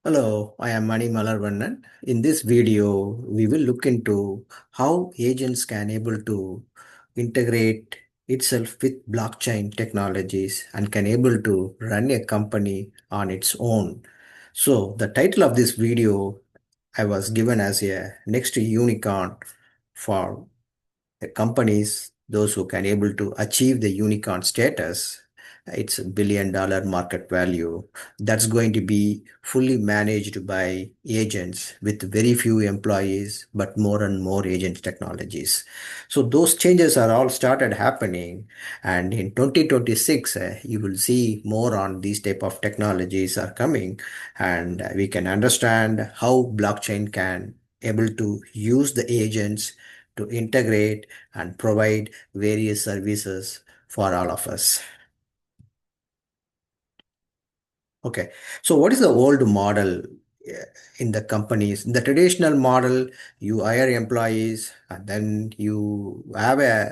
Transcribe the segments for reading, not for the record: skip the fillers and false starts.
Hello, I am Mani Malarvannan. In this video, we will look into how agents can able to integrate itself with blockchain technologies and can able to run a company on its own. So the title of this video I was given as a next unicorn for the companies, those who can able to achieve the unicorn status. It's $1 billion market value that's going to be fully managed by agents with very few employees, but more and more agent technologies. So those changes are all started happening. And in 2026, you will see more on these type of technologies are coming, and we can understand how blockchain can able to use the agents to integrate and provide various services for all of us. Okay, so what is the old model in the companies? In the traditional model, you hire employees and then you have a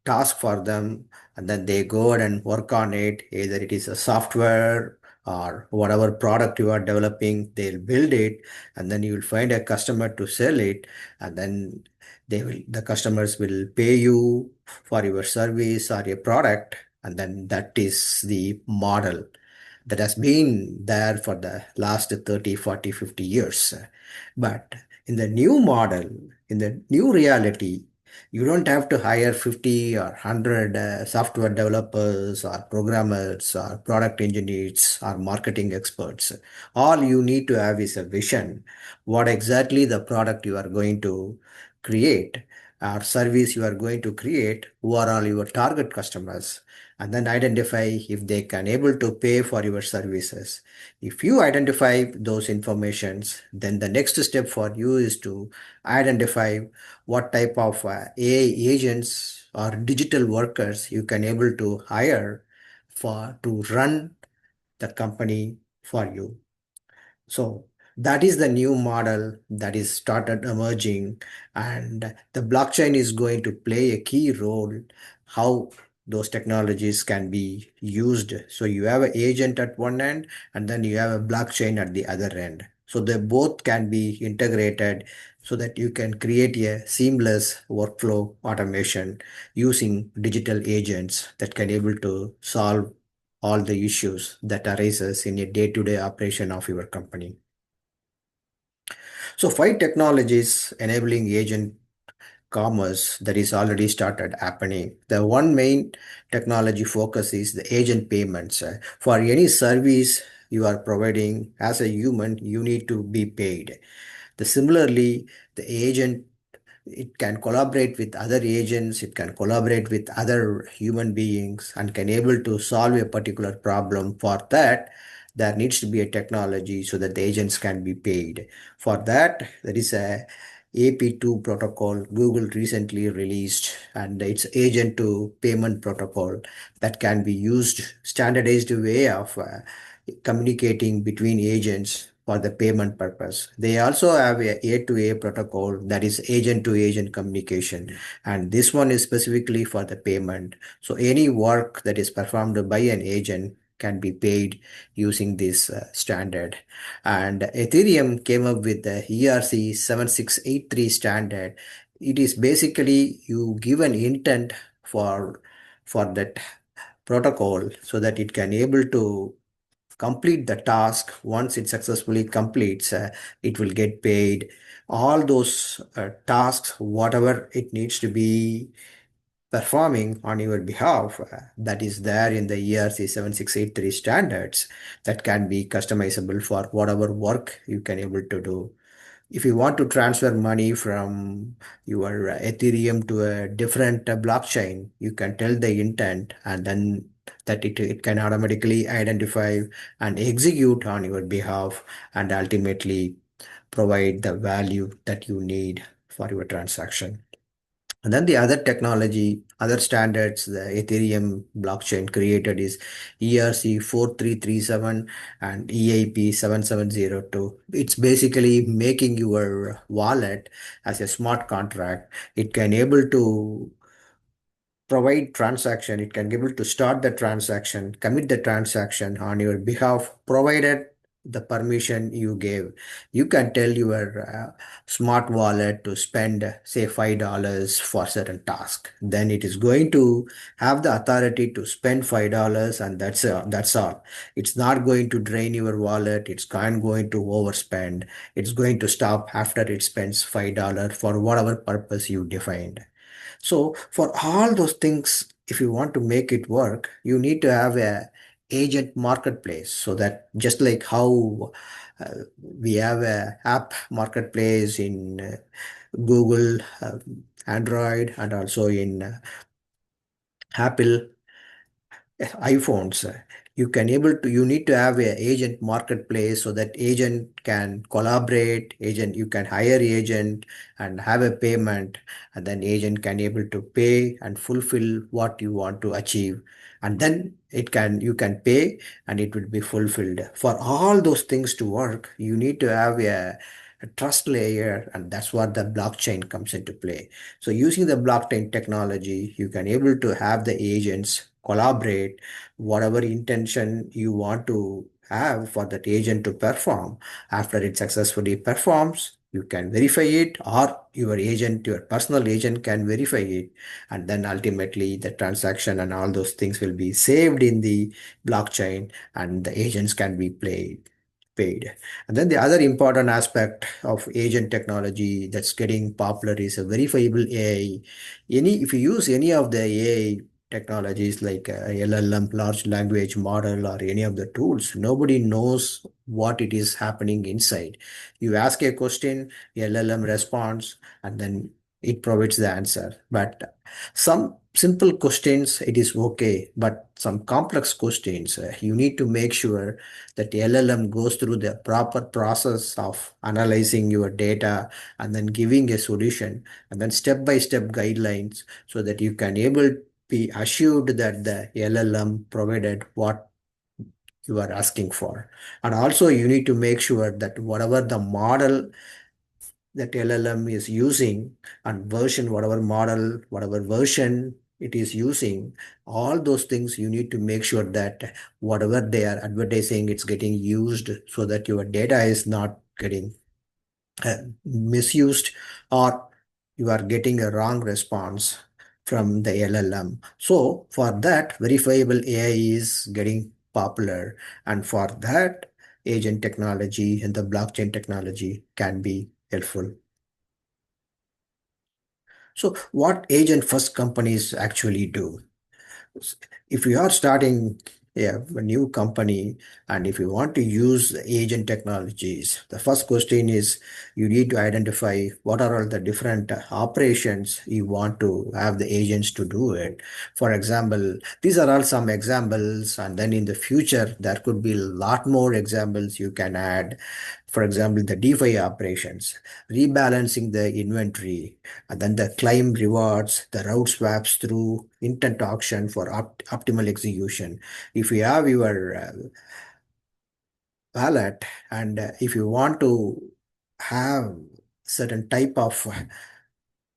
task for them, and then they go ahead and work on it. Either it is a software or whatever product you are developing, they'll build it, and then you will find a customer to sell it, and then the customers will pay you for your service or a product, and then that is the model that has been there for the last 30, 40, 50 years. But in the new model, in the new reality, you don't have to hire 50 or 100 software developers or programmers or product engineers or marketing experts. All you need to have is a vision. What exactly the product you are going to create or service you are going to create, who are all your target customers, and then identify if they can able to pay for your services. If you identify those informations, then the next step for you is to identify what type of AI agents or digital workers you can able to hire for to run the company for you. So that is the new model that is started emerging, and the blockchain is going to play a key role how those technologies can be used. So you have an agent at one end, and then you have a blockchain at the other end. So they both can be integrated so that you can create a seamless workflow automation using digital agents that can able to solve all the issues that arises in a day-to-day operation of your company. So five technologies enabling agent commerce that is already started happening. The one main technology focus is the agent payments. For any service you are providing as a human, you need to be paid. Similarly, the agent, it can collaborate with other agents, it can collaborate with other human beings and can able to solve a particular problem. For that, there needs to be a technology so that the agents can be paid. For that, there is a AP2 protocol Google recently released, and it's agent to payment protocol that can be used standardized way of communicating between agents for the payment purpose. They also have a A-to-A protocol that is agent to agent communication, and this one is specifically for the payment. So any work that is performed by an agent can be paid using this standard. And Ethereum came up with the ERC 7683 standard. It is basically you give an intent for that protocol so that it can able to complete the task. Once it successfully completes, it will get paid. All those tasks, whatever it needs to be performing on your behalf, that is there in the ERC 7683 standards, that can be customizable for whatever work you can able to do. If you want to transfer money from your Ethereum to a different blockchain, you can tell the intent, and then that it can automatically identify and execute on your behalf and ultimately provide the value that you need for your transaction. And then the other technology, other standards the Ethereum blockchain created is ERC 4337 and EIP 7702. It's basically making your wallet as a smart contract. It can able to provide transaction. It can be able to start the transaction, commit the transaction on your behalf, provided the permission you gave. You can tell your smart wallet to spend, say, $5 for certain task. Then it is going to have the authority to spend $5, and that's all. It's not going to drain your wallet. It's not going to overspend. It's going to stop after it spends $5 for whatever purpose you defined. So for all those things, if you want to make it work, you need to have a agent marketplace, so that just like how we have a app marketplace in Google, Android, and also in Apple iPhones, you need to have a agent marketplace, so that agent can collaborate, agent you can hire agent and have a payment, and then agent can able to pay and fulfill what you want to achieve, and then you can pay and it will be fulfilled. For all those things to work, you need to have a trust layer, and that's what the blockchain comes into play. So using the blockchain technology, you can able to have the agents collaborate whatever intention you want to have for that agent to perform. After it successfully performs, you can verify it, or your personal agent can verify it, and then ultimately the transaction and all those things will be saved in the blockchain, and the agents can be paid. And then the other important aspect of agent technology that's getting popular is a verifiable AI. If you use any of the AI technologies like LLM, large language model, or any of the tools, nobody knows what it is happening inside. You ask a question, LLM responds, and then it provides the answer. But some simple questions, it is okay. But some complex questions, you need to make sure that LLM goes through the proper process of analyzing your data and then giving a solution, and then step-by-step guidelines, so that you can able be assured that the LLM provided what you are asking for. And also you need to make sure that whatever the model that LLM is using, and whatever model, whatever version it is using, all those things you need to make sure that whatever they are advertising, it's getting used, so that your data is not getting misused, or you are getting a wrong response from the LLM. So for that, verifiable AI is getting popular, and for that, agent technology and the blockchain technology can be helpful. So what agent first companies actually do? If you are starting a new company, and if you want to use agent technologies, the first question is, you need to identify what are all the different operations you want to have the agents to do it. For example, these are all some examples, and then in the future there could be a lot more examples you can add. For example, the DeFi operations, rebalancing the inventory, and then the climb rewards, the route swaps through intent auction for optimal execution. If you have your wallet, and if you want to have certain type of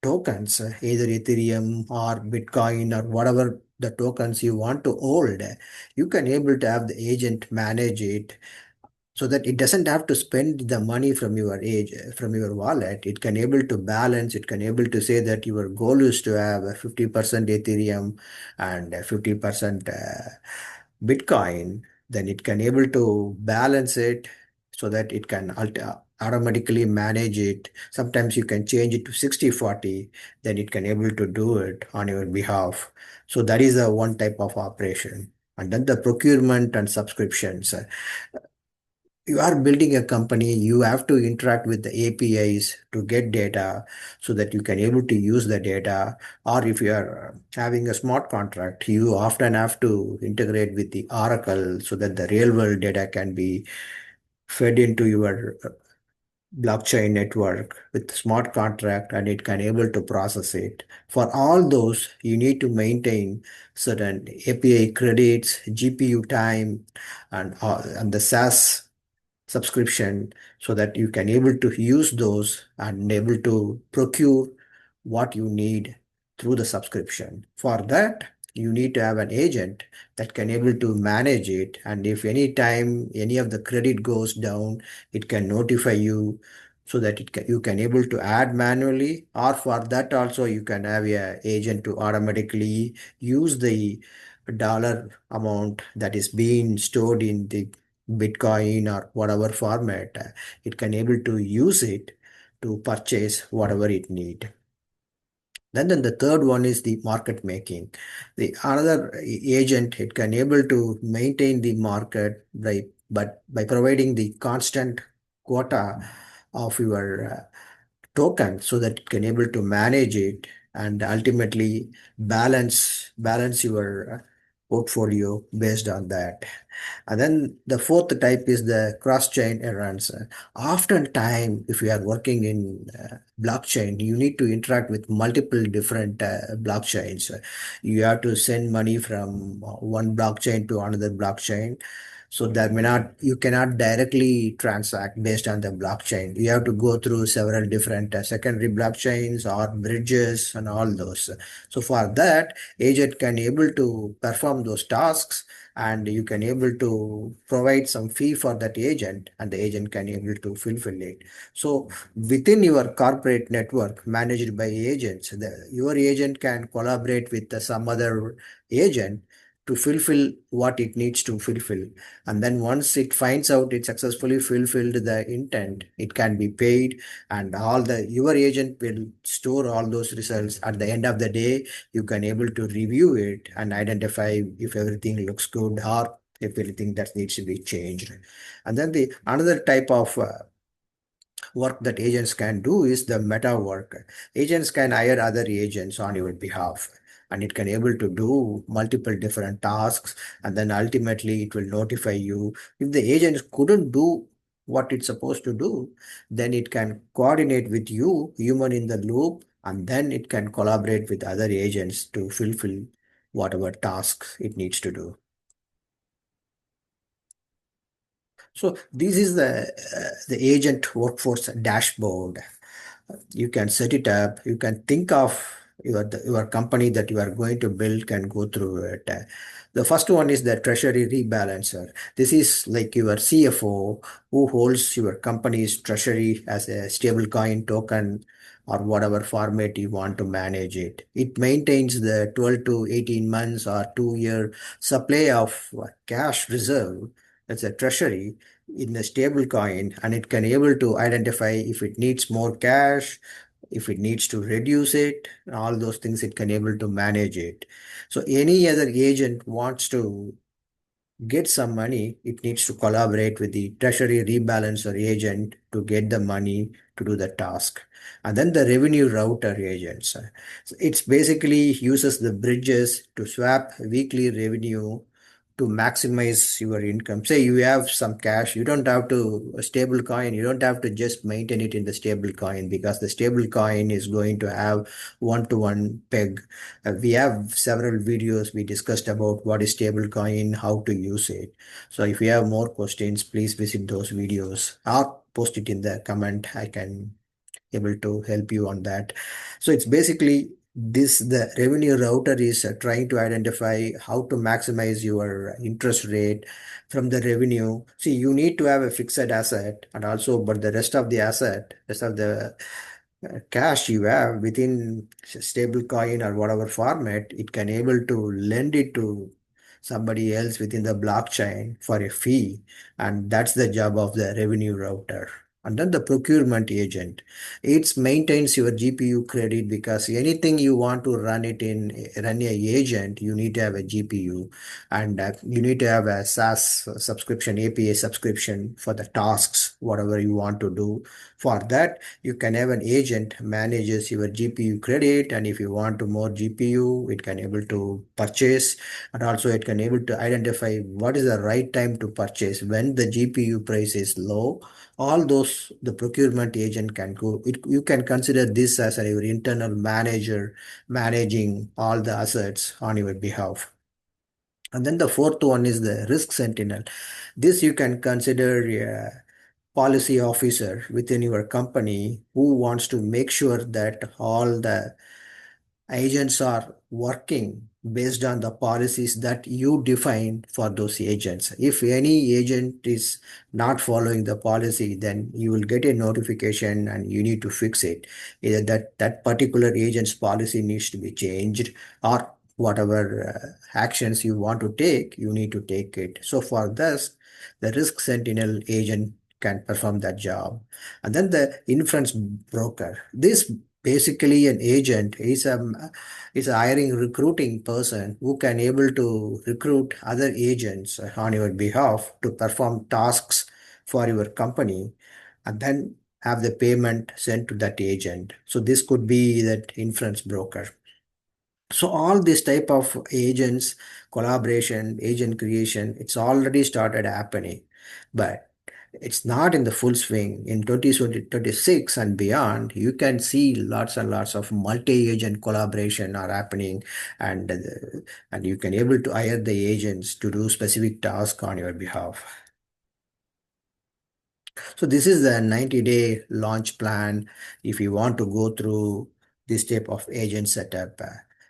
tokens, either Ethereum or Bitcoin or whatever the tokens you want to hold, you can able to have the agent manage it, so that it doesn't have to spend the money from your wallet. It can able to balance. It can able to say that your goal is to have a 50% Ethereum and a 50% Bitcoin. Then it can able to balance it, so that it can automatically manage it. Sometimes you can change it to 60/40. Then it can able to do it on your behalf. So that is the one type of operation. And then the procurement and subscriptions. You are building a company, you have to interact with the APIs to get data, so that you can able to use the data. Or if you are having a smart contract, you often have to integrate with the Oracle, so that the real world data can be fed into your blockchain network with smart contract, and it can able to process it. For all those, you need to maintain certain API credits, GPU time, and the SaaS subscription, so that you can able to use those and able to procure what you need through the subscription. For that, you need to have an agent that can able to manage it. And if any time any of the credit goes down, it can notify you so that you can able to add manually, or for that also you can have a agent to automatically use the dollar amount that is being stored in the Bitcoin or whatever format. It can able to use it to purchase whatever it need. Then the third one is the market making. The another agent, it can able to maintain the market but by providing the constant quota of your token so that it can able to manage it and ultimately balance your portfolio based on that. And then the fourth type is the cross-chain errands. Oftentimes, if you are working in blockchain, you need to interact with multiple different blockchains. You have to send money from one blockchain to another blockchain. So that may not, you cannot directly transact based on the blockchain. You have to go through several different secondary blockchains or bridges and all those. So for that, agent can able to perform those tasks, and you can able to provide some fee for that agent, and the agent can able to fulfill it. So within your corporate network managed by agents, your agent can collaborate with some other agent to fulfill what it needs to fulfill. And then once it finds out it successfully fulfilled the intent, it can be paid, and all the your agent will store all those results. At the end of the day, you can able to review it and identify if everything looks good or if anything that needs to be changed. And then the another type of work that agents can do is the meta work. Agents can hire other agents on your behalf, and it can able to do multiple different tasks, and then ultimately it will notify you. If the agent couldn't do what it's supposed to do, then it can coordinate with you, human in the loop, and then it can collaborate with other agents to fulfill whatever tasks it needs to do. So this is the agent workforce dashboard. You can set it up. You can think of your company that you are going to build can go through it. The first one is the treasury rebalancer. This is like your CFO who holds your company's treasury as a stable coin token or whatever format you want to manage it. It maintains the 12 to 18 months or 2 year supply of cash reserve. That's a treasury in a stable coin, and it can able to identify if it needs more cash, if it needs to reduce it, all those things it can able to manage it. So any other agent wants to get some money, it needs to collaborate with the treasury rebalancer agent to get the money to do the task. And then the revenue router agents. So it's basically uses the bridges to swap weekly revenue to maximize your income. Say you have some cash, you don't have to a stable coin, you don't have to just maintain it in the stable coin, because the stable coin is going to have one-to-one peg. We have several videos we discussed about what is stablecoin, how to use it. So if you have more questions, please visit those videos or post it in the comment. I can able to help you on that. So it's basically this the revenue router is trying to identify how to maximize your interest rate from the revenue. See, you need to have a fixed asset, and also but the rest of the asset, rest of the cash you have within stable coin or whatever format, it can able to lend it to somebody else within the blockchain for a fee. And that's the job of the revenue router. And then the procurement agent, it maintains your GPU credit, because anything you want to run a agent, you need to have a GPU, and you need to have a SaaS subscription, API subscription for the tasks, whatever you want to do. For that, you can have an agent manages your GPU credit, and if you want to more GPU, it can able to purchase, and also it can able to identify what is the right time to purchase when the GPU price is low. All those the procurement agent can go. You can consider this as your internal manager managing all the assets on your behalf. And then the fourth one is the risk sentinel. This you can consider a policy officer within your company who wants to make sure that all the Agents are working based on the policies that you define for those agents. If any agent is not following the policy, then you will get a notification and you need to fix it. Either that particular agent's policy needs to be changed, or whatever actions you want to take, you need to take it. So for this, the risk sentinel agent can perform that job. And then the inference broker. This basically an agent is a hiring recruiting person who can able to recruit other agents on your behalf to perform tasks for your company, and then have the payment sent to that agent. So this could be that inference broker. So all this type of agents, collaboration, agent creation, it's already started happening, but it's not in the full swing. In 2026 and beyond, you can see lots and lots of multi-agent collaboration are happening, and you can able to hire the agents to do specific tasks on your behalf. So this is the 90-day launch plan if you want to go through this type of agent setup.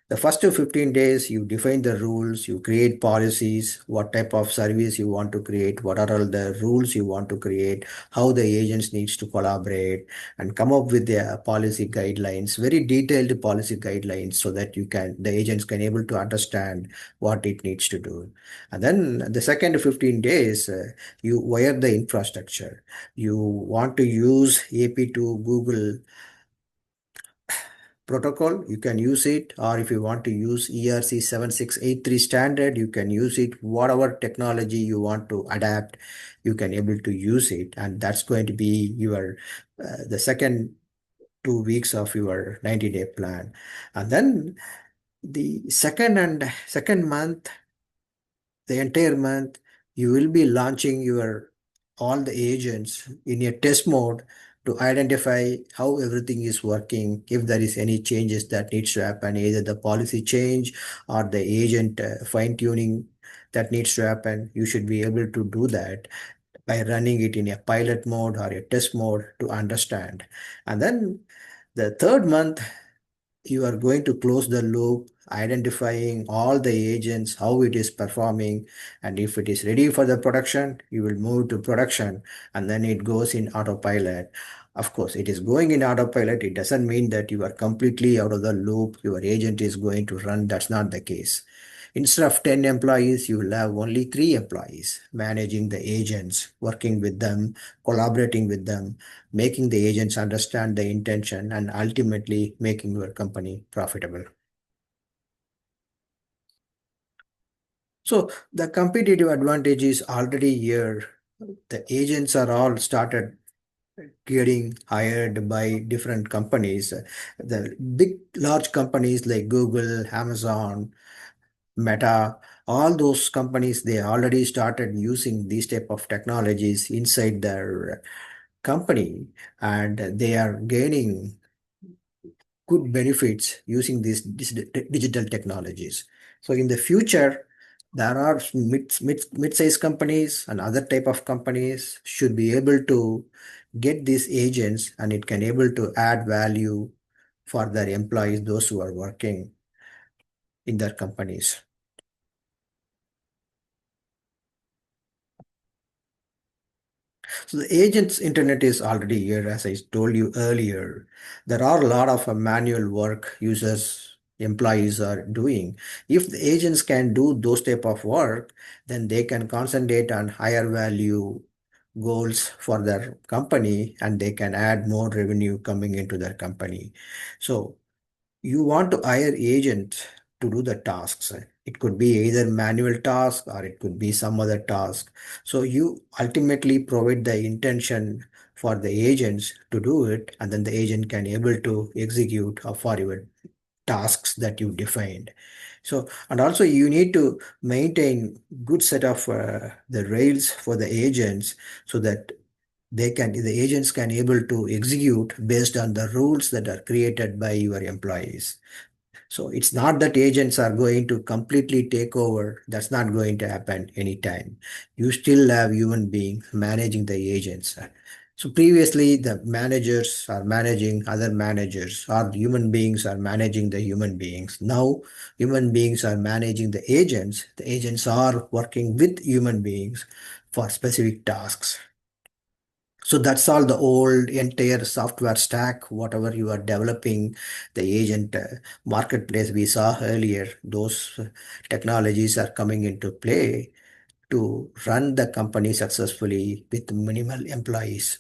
The first 15 days, you define the rules, you create policies, what type of service you want to create, what are all the rules you want to create, how the agents needs to collaborate, and come up with their policy guidelines, very detailed policy guidelines, so that the agents can able to understand what it needs to do. And then the second 15 days, you wire the infrastructure. You want to use AP to Google protocol, you can use it. Or if you want to use ERC 7683 standard, you can use it. Whatever technology you want to adapt, you can able to use it. And that's going to be your the second 2 weeks of your 90-day plan. And then the second month, the entire month, you will be launching your all the agents in a test mode to identify how everything is working. If there is any changes that needs to happen, either the policy change or the agent fine tuning that needs to happen, you should be able to do that by running it in a pilot mode or a test mode to understand. And then the third month, you are going to close the loop, identifying all the agents, how it is performing, and if it is ready for the production, you will move to production, and then it goes in autopilot. Of course, it is going in autopilot. It doesn't mean that you are completely out of the loop, your agent is going to run. That's not the case. Instead of 10 employees, you will have only 3 employees managing the agents, working with them, collaborating with them, making the agents understand the intention, and ultimately making your company profitable. So the competitive advantage is already here. The agents are all started getting hired by different companies. The big, large companies like Google, Amazon, Meta, all those companies, they already started using these type of technologies inside their company, and they are gaining good benefits using these digital technologies. So in the future, there are mid-sized companies and other type of companies should be able to get these agents, and it can able to add value for their employees, those who are working in their companies. So the agent's internet is already here, as I told you earlier. There are a lot of manual work users, employees are doing. If the agents can do those type of work, then they can concentrate on higher value goals for their company, and they can add more revenue coming into their company. So you want to hire agents to do the tasks. It could be either manual task or it could be some other task. So you ultimately provide the intention for the agents to do it, and then the agent can able to execute for your tasks that you defined. So, and also you need to maintain good set of the rails for the agents, so that the agents can able to execute based on the rules that are created by your employees. So it's not that agents are going to completely take over. That's not going to happen anytime. You still have human beings managing the agents. So previously, the managers are managing other managers, or human beings are managing the human beings. Now, human beings are managing the agents. The agents are working with human beings for specific tasks. So that's all the old entire software stack, whatever you are developing, the agent marketplace we saw earlier, those technologies are coming into play to run the company successfully with minimal employees.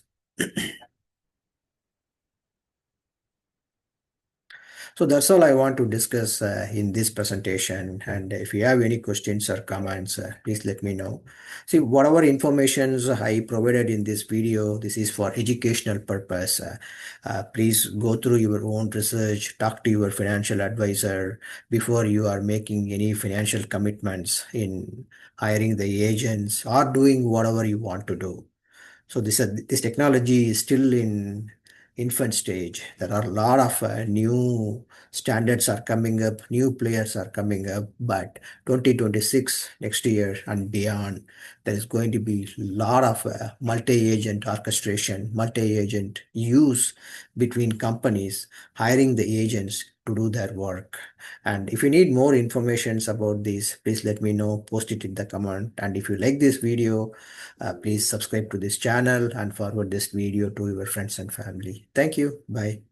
So that's all I want to discuss in this presentation. And if you have any questions or comments, please let me know. See, whatever informations I provided in this video, this is for educational purpose. Please go through your own research, talk to your financial advisor before you are making any financial commitments in hiring the agents or doing whatever you want to do. So this technology is still in infant stage. There are a lot of new standards are coming up, new players are coming up, but 2026 next year and beyond, there is going to be a lot of multi-agent orchestration, multi-agent use between companies, hiring the agents to do their work. And if you need more informations about this, please let me know, post it in the comment. And if you like this video, please subscribe to this channel and forward this video to your friends and family. Thank you. Bye.